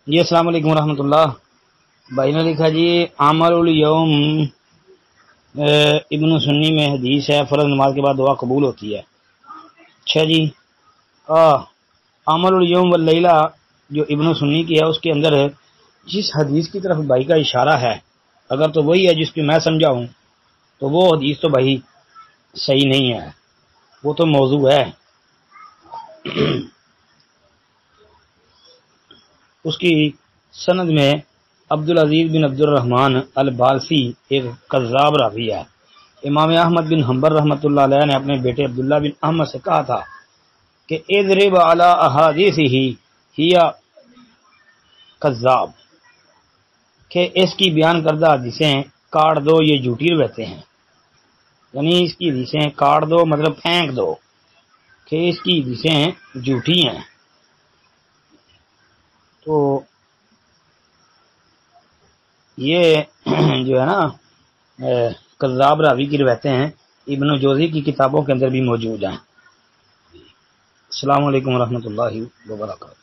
جی السلام علیکم ورحمۃ اللہ. بھائی نے لکھا جی عمل الیوم ابن سنی میں حدیث ہے فرض نماز کے بعد دعا قبول ہوتی ہے. اچھا جی. عمل الیوم واللیلہ جو ابن سنی کی ہے اس کے اندر جس حدیث کی طرف بھائی کا اشارہ ہے اگر تو وہی ہے جس کی میں سمجھا ہوں تو وہ حدیث تو بھائی صحیح نہیں ہے, وہ تو موضوع ہے. اس کی سند میں عبدالعزیز بن عبد الرحمن البالسی ایک کذاب راوی ہے. امام احمد بن حنبل رحمۃ اللہ علیہ نے اپنے بیٹے عبداللہ بن احمد سے کہا تھا کہ اضرب علی احادیثہ ہی کذاب, کہ اس کی بیان کردہ حدیثیں کاٹ دو, یہ جھوٹی روایتیں ہیں. یعنی اس کی حدیثیں کاٹ دو مطلب پھینک دو کہ اس کی حدیثیں جھوٹی ہیں. تو یہ جو ہے نا کذاب راوی کی روایتیں ہیں, ابن جوزی کی کتابوں کے اندر بھی موجود ہیں. السلام علیکم ورحمۃ اللہ وبرکاتہ.